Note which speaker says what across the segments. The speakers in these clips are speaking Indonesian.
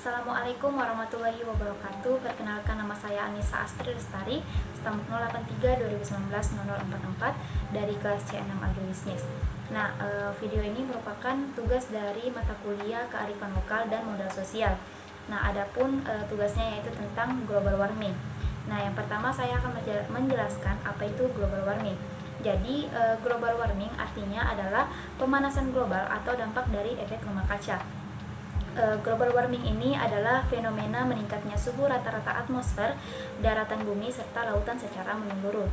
Speaker 1: Assalamualaikum warahmatullahi wabarakatuh. Perkenalkan, nama saya Anissa Astri Lestari, stamp 083 2019 0044 dari kelas C6 Agribisnis. Nah, video ini merupakan tugas dari mata kuliah kearifan lokal dan modal sosial. Nah, adapun tugasnya yaitu tentang global warming. Nah, yang pertama saya akan menjelaskan apa itu global warming. Jadi, global warming artinya adalah pemanasan global atau dampak dari efek rumah kaca. Global warming ini adalah fenomena meningkatnya suhu rata-rata atmosfer, daratan bumi, serta lautan secara menyeluruh.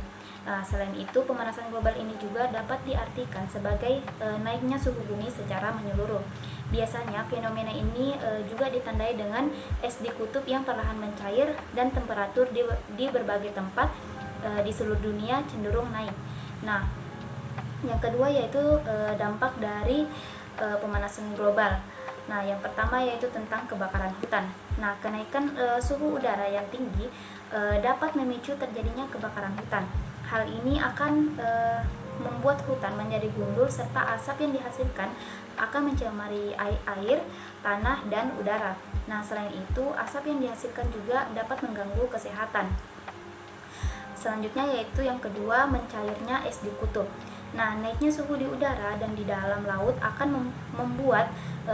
Speaker 1: Selain itu, pemanasan global ini juga dapat diartikan sebagai naiknya suhu bumi secara menyeluruh. Biasanya, fenomena ini juga ditandai dengan es di kutub yang perlahan mencair dan temperatur di berbagai tempat di seluruh dunia cenderung naik. Nah, yang kedua yaitu dampak dari pemanasan global. Nah, yang pertama yaitu tentang kebakaran hutan. Nah, kenaikan suhu udara yang tinggi dapat memicu terjadinya kebakaran hutan. Hal ini akan membuat hutan menjadi gundul serta asap yang dihasilkan akan mencemari air, tanah, dan udara. Nah, selain itu, asap yang dihasilkan juga dapat mengganggu kesehatan. Selanjutnya yaitu yang kedua, mencairnya es di kutub. Nah, naiknya suhu di udara dan di dalam laut akan membuat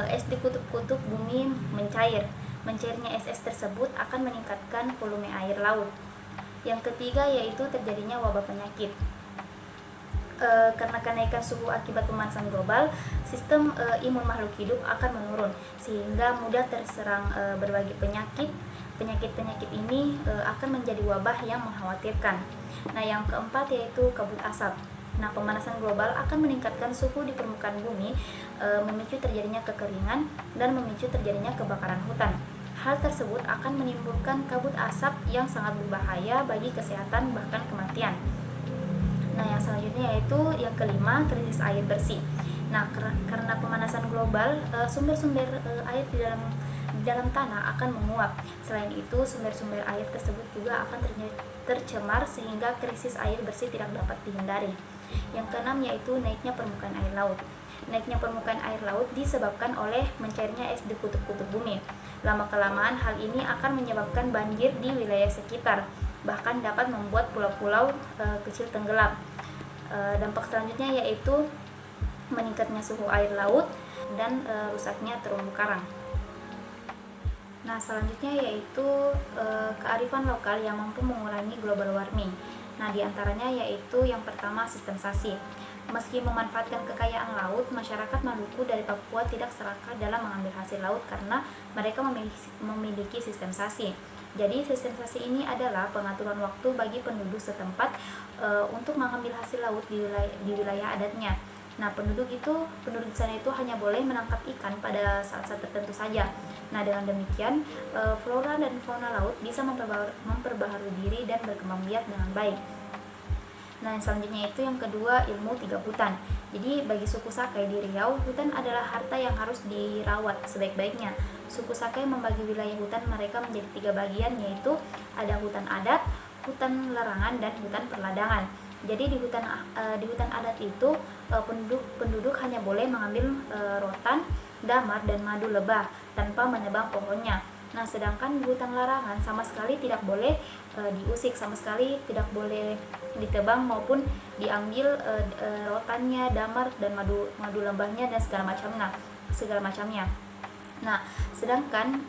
Speaker 1: es di kutub-kutub bumi mencair. Mencairnya es tersebut akan meningkatkan volume air laut. Yang ketiga yaitu terjadinya wabah penyakit. Karena kenaikan suhu akibat pemanasan global, sistem imun makhluk hidup akan menurun sehingga mudah terserang berbagai penyakit. Penyakit-penyakit ini akan menjadi wabah yang mengkhawatirkan. Nah, yang keempat yaitu kabut asap. Nah, pemanasan global akan meningkatkan suhu di permukaan bumi, memicu terjadinya kekeringan dan memicu terjadinya kebakaran hutan. Hal tersebut akan menimbulkan kabut asap yang sangat berbahaya bagi kesehatan bahkan kematian. Nah, yang selanjutnya yaitu yang kelima, krisis air bersih. Nah, karena pemanasan global, sumber-sumber air di dalam tanah akan menguap. Selain itu, sumber-sumber air tersebut juga akan tercemar sehingga krisis air bersih tidak dapat dihindari. Yang keenam yaitu naiknya permukaan air laut. Naiknya permukaan air laut disebabkan oleh mencairnya es di kutub-kutub bumi. Lama-kelamaan hal ini akan menyebabkan banjir di wilayah sekitar, bahkan dapat membuat pulau-pulau kecil tenggelam. Dampak selanjutnya yaitu meningkatnya suhu air laut dan rusaknya terumbu karang. Nah, selanjutnya yaitu kearifan lokal yang mampu mengurangi global warming. Nah, diantaranya yaitu yang pertama, sistem sasi. Meski memanfaatkan kekayaan laut, masyarakat Maluku dari Papua tidak serakah dalam mengambil hasil laut karena mereka memiliki sistem sasi. Jadi, sistem sasi ini adalah pengaturan waktu bagi penduduk setempat untuk mengambil hasil laut di wilayah adatnya. Nah, penduduk di sana itu hanya boleh menangkap ikan pada saat-saat tertentu saja. Nah, dengan demikian, flora dan fauna laut bisa memperbaharui diri dan berkembang biak dengan baik. Nah, yang selanjutnya itu yang kedua, ilmu tiga hutan. Jadi, bagi suku Sakai di Riau, hutan adalah harta yang harus dirawat sebaik-baiknya. Suku Sakai membagi wilayah hutan mereka menjadi 3 bagian, yaitu ada hutan adat, hutan larangan, dan hutan perladangan. Jadi di hutan adat itu penduduk hanya boleh mengambil rotan, damar, dan madu lebah tanpa menebang pohonnya. Nah, sedangkan di hutan larangan sama sekali tidak boleh diusik, sama sekali tidak boleh ditebang maupun diambil rotannya, damar, dan madu lebahnya dan segala macamnya. Nah, sedangkan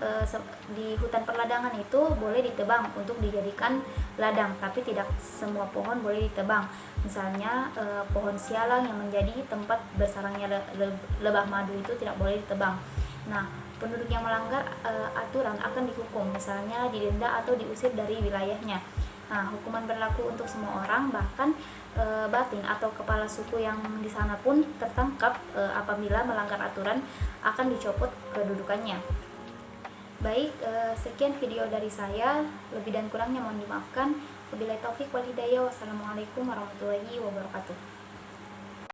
Speaker 1: di hutan perladangan itu boleh ditebang untuk dijadikan ladang, tapi tidak semua pohon boleh ditebang. Misalnya pohon sialang yang menjadi tempat bersarangnya lebah madu itu tidak boleh ditebang. Nah, penduduk yang melanggar aturan akan dihukum, misalnya didenda atau diusir dari wilayahnya. Nah, hukuman berlaku untuk semua orang, bahkan batin atau kepala suku yang di sana pun tertangkap apabila melanggar aturan akan dicopot kedudukannya. Baik, sekian video dari saya. Lebih dan kurangnya mohon dimaafkan. Wabillahi taufik wal hidayah. Wassalamualaikum warahmatullahi wabarakatuh.